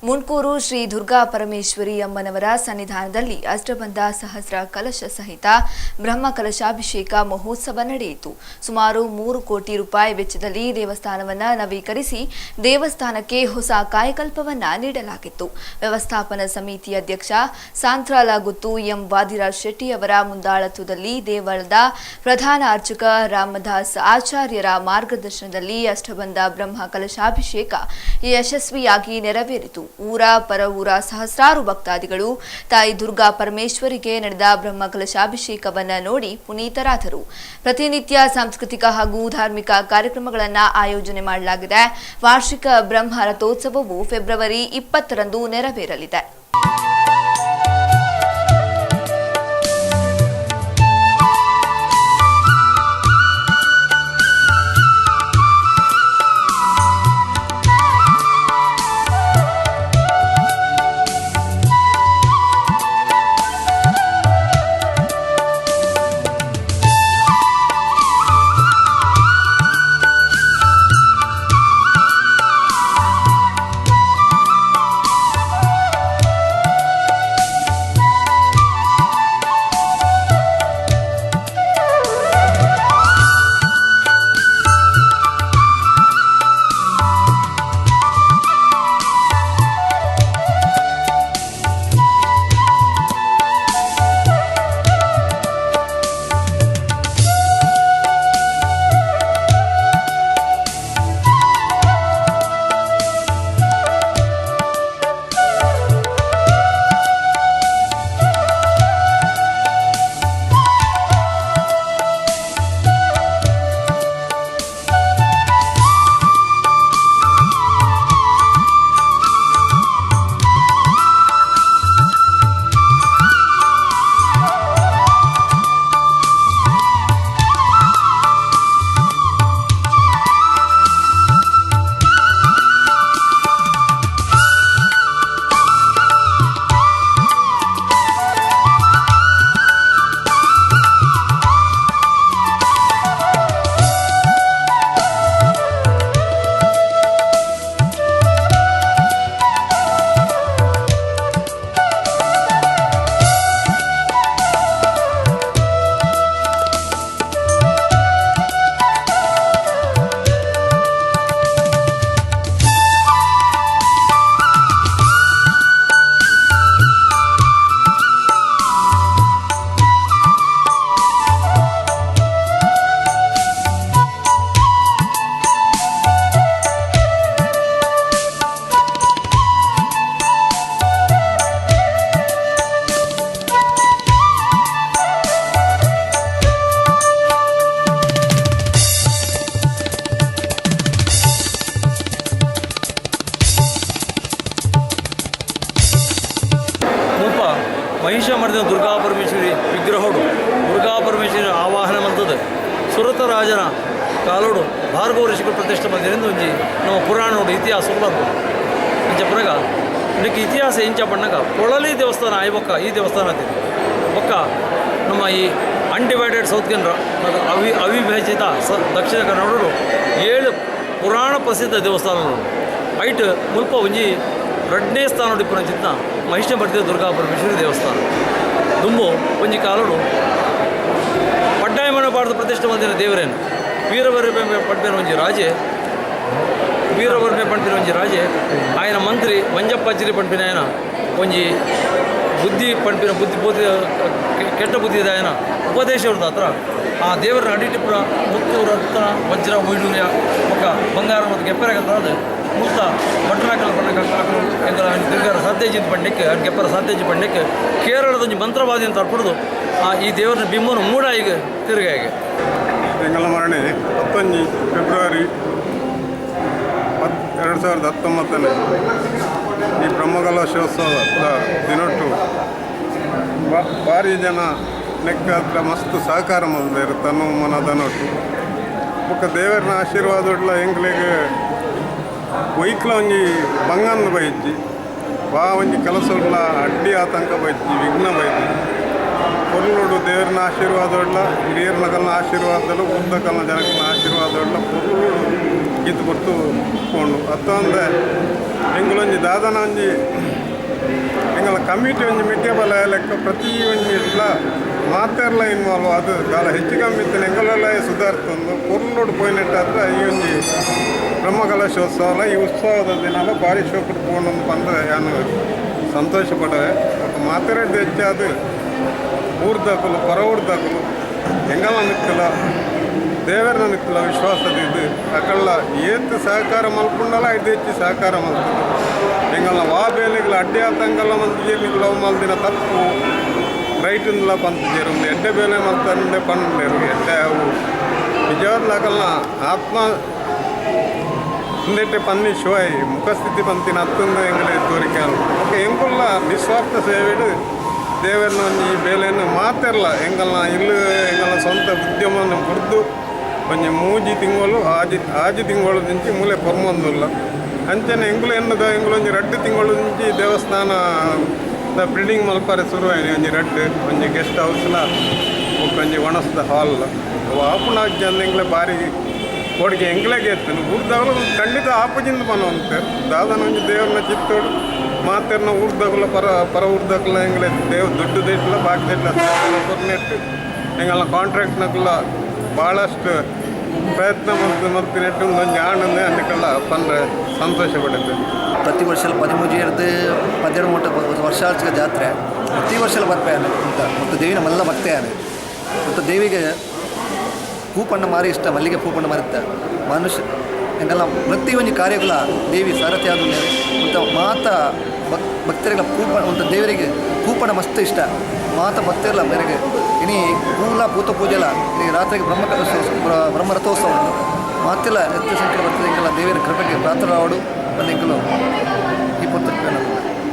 ಮುಣ್ಕೂರು ಶ್ರೀ ದುರ್ಗಾ ಪರಮೇಶ್ವರಿ ಅಮ್ಮನವರ ಸನ್ನಿಧಾನದಲ್ಲಿ ಅಷ್ಟಬಂಧ ಸಹಸ್ರ ಕಲಶ ಸಹಿತ ಬ್ರಹ್ಮ ಕಲಶಾಭಿಷೇಕ ಮಹೋತ್ಸವ ನಡೆಯಿತು. ಸುಮಾರು 3 ಕೋಟಿ ರೂಪಾಯಿ ವೆಚ್ಚದಲ್ಲಿ ದೇವಸ್ಥಾನವನ್ನು ನವೀಕರಿಸಿ ದೇವಸ್ಥಾನಕ್ಕೆ ಹೊಸ ಕಾಯಕಲ್ಪವನ್ನು ನೀಡಲಾಗಿತ್ತು. ವ್ಯವಸ್ಥಾಪನಾ ಸಮಿತಿ ಅಧ್ಯಕ್ಷ ಸಾಂತ್ರಾಲಗುತ್ತು ಎಂ ವಾದಿರಾಜ್ ಶೆಟ್ಟಿ ಅವರ ಮುಂದಾಳತ್ವದಲ್ಲಿ ದೇವಳದ ಪ್ರಧಾನ ಅರ್ಚಕ ರಾಮದಾಸ್ ಆಚಾರ್ಯರ ಮಾರ್ಗದರ್ಶನದಲ್ಲಿ ಅಷ್ಟಬಂಧ ಬ್ರಹ್ಮ ಕಲಶಾಭಿಷೇಕ ಯಶಸ್ವಿಯಾಗಿ ನೆರವೇರಿತು. ಊರ ಪರ ಊರ ಸಹಸ್ರಾರು ಭಕ್ತಾದಿಗಳು ತಾಯಿ ದುರ್ಗಾ ಪರಮೇಶ್ವರಿಗೆ ನಡೆದ ಬ್ರಹ್ಮ ಕಲಶಾಭಿಷೇಕವನ್ನು ನೋಡಿ ಪುನೀತರಾದರು. ಪ್ರತಿನಿತ್ಯ ಸಾಂಸ್ಕೃತಿಕ ಹಾಗೂ ಧಾರ್ಮಿಕ ಕಾರ್ಯಕ್ರಮಗಳನ್ನು ಆಯೋಜನೆ ಮಾಡಲಾಗಿದೆ. ವಾರ್ಷಿಕ ಬ್ರಹ್ಮ ರಥೋತ್ಸವವು ಫೆಬ್ರವರಿ 20ರಂದು ನೆರವೇರಲಿದೆ. ಮಹಿಷ ಮರ್ದಿನ ದುರ್ಗಾ ಪರಮೇಶ್ವರಿ ವಿಗ್ರಹಡು ದುರ್ಗಾ ಪರಮೇಶ್ವರಿ ಆವಾಹನ ಮಂತದ ಸುರತ ರಾಜನ ಕಾಲೋಡು ಭಾರ್ಗವ ಋಷಿಗಳು ಪ್ರತಿಷ್ಠೆ ಬಂದಿರಿಂದ ಒಂಜಿ ನಮ್ಮ ಪುರಾಣೋಡು ಇತಿಹಾಸ ಬರ್ಬೋದು ಇಂಚ ಪುರಗ ಇದಕ್ಕೆ ಇತಿಹಾಸ ಇಂಚ ಬಣ್ಣಗ ಕೊಳಲಿ ದೇವಸ್ಥಾನ ಆಯ್ಬೊಕ್ಕ ಈ ದೇವಸ್ಥಾನ ಹತ್ತಿದೆ ಒಕ್ಕ ನಮ್ಮ ಈ ಅನ್ಡಿವೈಡೆಡ್ ಸೌತ್ ಕೆನರ ಅವಿಭಜಿತ ದಕ್ಷಿಣ ಕನ್ನಡ 7 ಪುರಾಣ ಪ್ರಸಿದ್ಧ ದೇವಸ್ಥಾನಗಳು ಐಟ್ ಮುಲ್ಪ ಒಂಜಿ 2ನೇ ಸ್ಥಾನ ಡಿಪ್ಪುನಂಚಿನ ಮಹಿಷ ಮರ್ದಿನ ದುರ್ಗಾ ಪರಮೇಶ್ವರಿ ದೇವಸ್ಥಾನ ದುಂಬು ಒಂಜಿ ಕಾಲೋಡು ಪಡ್ಡಾಯಮನ ಪಾಡ್ದು ಪ್ರತಿಷ್ಠೆ ಬಂದಿನ ದೇವರೇನು ವೀರವರ್ಮೆ ಪಡ್ಪಿನ ಒಂಜಿ ರಾಜೆ ఆయన ಮಂತ್ರಿ ಮಂಜಪ್ಪಾಚಿರಿ ಪಂಪಿನ ఆయన ಒಂಜಿ ಬುದ್ಧಿ ಪಂಪಿನ ಬುದ್ಧಿ ಕೆಟ್ಟ ಬುದ್ಧಿದ ఆయన ಉಪದೇಶವ್ರದ್ದು ಹತ್ರ ಆ ದೇವರ ಅಡಿಟಿಪ್ಪುರ ಮುತ್ತು ರತ್ನ ವಜ್ರ ವೈಡೂರ್ಯ ఒక ಬಂಗಾರ ಮತ್ತು ಕೆಪ್ಪರಾಗತ್ತಾದ ಮುತ್ತ ಬಟ್ಟನಾಕಲ ಬಣ್ಣಕ್ಕೆ ಹಾಕಲು ಎಂಗಳ ತಿರುಗಾರ ಸಾಧ್ಯಜಿತ್ ಪಂಡ್ಯಕ್ಕೆ ಕೆಪ್ಪರ ಸಾಧ್ಯಜಿ ಪಂಡ್ಯಕ್ಕೆ ಕೇರಳದೊಂದು ಮಂತ್ರವಾದಿ ಅಂತ ಅರ್ಪಡ್ದು ಈ ದೇವರ ಬಿಂಬನ ಮೂಡ ಈಗ ತಿರುಗಾಗೆ ಎಂಗಳ ಮರಣೆ 19 ಫೆಬ್ರವರಿ 2019 ಈ ಬ್ರಹ್ಮಕಲಶೋತ್ಸವದ ದಿನೊಟ್ಟು ಭಾರಿ ಜನ ನೆಕ್ಕ ಮಸ್ತ್ ಸಹಕಾರ ಮೊದಲು ತನ್ನ ಮನದನೊಟ್ಟು ಬೊಕ್ಕ ದೇವರನ ಆಶೀರ್ವಾದ ಎಂಗ್ಲಿಗೆ ವೈಕ್ಲ ಒಂಜಿ ಬಂಗಂದು ಬೈಜ್ಜಿ ವಾ ಒಂಜಿ ಕೆಲಸ ಅಡ್ಡಿ ಆತಂಕ ಬೈಜ್ಜಿ ವಿಘ್ನ ಬೈಜ್ಜಿ ಪೊರ್ಲುಡು ದೇವರಿನ ಆಶೀರ್ವಾದವುಳ್ಳ ಹಿರಿಯರ್ನಕಲ್ನ ಆಶೀರ್ವಾದಲು ಉದ್ದಕಲ್ನ ಜನಕಲ್ನ ಆಶೀರ್ವಾದವುಳ್ಳ ಪೊರ್ಲುಡು ಇದು ಕೊಟ್ಟು ಕೊಂಡು ಅತ್ತೊಂದೆ ಎಂಗಳೊಂಜಿ ದಾದನ ಒಂಜಿ ಎಂಗಳ ಕಮಿಟಿ ಒಂಜಿ ಮಿಗ್ಗೆ ಬಲ ಲೆಕ್ಕ ಪ್ರತಿ ಒಂಜಿ ಇಟ್ಲ ಮಾತೆರ್ಲ ಇನ್ವಾಲ್ವ್ ಅದು ಗಾಲ ಹೆಚ್ಚು ಕಮ್ಮಿ ಇತ್ತು ಎಂಗಲೆಲ್ಲ ಸುಧಾರಿಸ್ತಂದು ಪೊರ್ಲುಡು ಪೋಯಿನೆಟ್ಟಾದ್ರೆ ಈ ಒಂಜಿ ಬ್ರಹ್ಮಕಲಶೋತ್ಸವ ಈ ಉತ್ಸವದ ದಿನ ಭಾರಿ ಶೋಕಟ್ಟು ಪೋಂಡು ಬಂದರೆ ನಾನು ಸಂತೋಷ ಪಡವೆ ಮಾತೆರಡ್ಡು ಹೆಚ್ಚಾದು ಊರ್ದಾಕಲು ಪರ ಊರ್ದಾಕಲು ಎಂಗಲ ನಿತ್ತಲ ದೇವರನ್ನ ನಿತ್ತಲ ವಿಶ್ವಾಸದಿದ್ದು ಅಕಲ್ಲ ಏತು ಸಹಕಾರ ಮಲ್ಪುಂಡಲ್ಲ ಐದು ಹೆಚ್ಚು ಸಹಕಾರ ಮಲ್ತದೆ ಎಂಗಲ್ನ ಬೇಲಿಗಳ ಅಡ್ಡಿ ಆತಂಗಲ್ಲ ಮಂದಿಗೆ ಲವ್ ಮಲ್ದಿನ ತಪ್ಪು ರೈಟಿಂದಲ ಪಂತಜೇರು ಎಡ್ಡೆ ಬೇಲೆ ಮಲ್ತಂಡೆ ಪಂಡೇರು ಎಡ್ಡೆ ಅವು ನಿಜವಾದ ಅಕಲ್ನ ಆತ್ಮ ಹಿಂದೆಟ್ಟೆ ಪನ್ನಿ ಶಿವಾಯಿ ಮುಖಸ್ಥಿತಿ ಪಂತಿನ ಹತ್ತೊಂದು ಎಂಗಲೇ ತೋರಿಕೆ ಓಕೆ ಎಂಕುಲ್ಲ ನಿಸ್ವಾರ್ಥ ಸೇವೆಡು ದೇವರನ್ನ ಒಂಜಿ ಬೇಲೆಯನ್ನು ಮಾತೆರ್ಲ ಎಂಗಲ್ನ ಇಲ್ಲು ಎಂಗಲ್ನ ಸ್ವಂತ ಉದ್ಯಮವನ್ನು ಕುಡ್ದು ಒಂಜಿ ಮೂಜಿ ತಿಂಗಳು ಆಜಿ ತಿಂಗಳು ದಿಂಚಿ ಮೂಲೆ ಪೊರ್ಮೊಂದುಲ್ಲ ಅಂಚನೆ ಎಂಗುಲು ಎನ್ನದ ಎಂಗುಲು ಒಂಜಿ 2 ತಿಂಗಳು ದಿಂಚಿ ದೇವಸ್ಥಾನ ಬಿಲ್ಡಿಂಗ್ ಮಲ್ಪಾರೆ ಶುರುವಾಯಿನಿ ಒಂಜಿ 2 ಒಂಜಿ ಗೆಸ್ಟ್ ಹೌಸ್ಲ ಒಂಜಿ ಒಣಸ್ದ ಹಾಲ್ ಆಪುನಾಜ್ ಜನ ಎಂಗ್ಲೆ ಬಾರಿ ಕೊಡುಗೆ ಎಂಗ್ಲೆಗೆ ಎತ್ತನು ಊರ್ದಾಗಲು ಖಂಡಿತ ಆಪುಜಿಂದ ಪನವಂತೆ ದಾದನ ಒಂಜಿ ದೇವ್ರನ್ನ ಚಿತ್ತೋಡು ಮಾತೆರ್ನ ಊರ್ದಾಗಲ ಪರ ಊರ್ದಾಗಲ ಎಂಗ್ಲೆ ದೇವ್ ದುಡ್ಡು ದೇಟ್ಲ ಬಾಕಿ ದೇಟ್ಲ ಕೊರ್ನೆಟ್ಟು ಎಂಗಲ್ನ ಕಾಂಟ್ರಾಕ್ಟ್ನಕಲ್ಲ ಭಾಳಷ್ಟು ಪ್ರಯತ್ನ ಮಾಡ್ತಿನೆಟ್ಟು ಒಂದು ಆಣಂದೆ ಅನ್ನಕ್ಕೆಲ್ಲ ಪಂದ್ರೆ ಸಂತೋಷ ಪಡುತ್ತೆ ಪ್ರತಿ ವರ್ಷ 12 ವರ್ಷಾರ್ಚಿಕ ಜಾತ್ರೆ ಪ್ರತಿ ವರ್ಷ ಬರ್ಪೇನೆ ಅಂತ ಮತ್ತು ದೇವಿನ ಮಲ್ಲ ಭಕ್ತೆಯಾನೆ ಮತ್ತು ದೇವಿಗೆ ಹೂಪಣ್ಣ ಮಾರಿ ಇಷ್ಟ ಮಲ್ಲಿಗೆ ಹೂಪಣ್ಣ ಮಾರಿತ್ತ ಮನುಷ್ಯ ಎಂಗೆಲ್ಲ ಪ್ರತಿ ಒಂದು ಕಾರ್ಯಗಳ ದೇವಿ ಸಾರಥಿ ಆದ ಮತ್ತು ಮಾತ ಭಕ್ತರಿಗಳ ಒಂದು ದೇವರಿಗೆ ಹೂಪಣ್ಣ ಮಸ್ತ್ ಇಷ್ಟ ಮಾತ ಭಕ್ತರಿಲ್ಲ ಮೇರೆಗೆ ಇನಿ ಪೂಲ ಭೂತ ಪೂಜೆಲ್ಲ ಈ ರಾತ್ರಿಗೆ ಬ್ರಹ್ಮರಥೋತ್ಸವ ಮಾತೆಲ್ಲ ಹೆಚ್ಚು ಸಂಖ್ಯೆ ಬರ್ತದೆ ಎಂಗೆಲ್ಲ ದೇವಿನ ಕೃಪೆಗೆ ಪ್ರಾರ್ಥನೆ ಆಡು ಒಂದು ಎಂಕಲು ಈ ಪುತ್ರ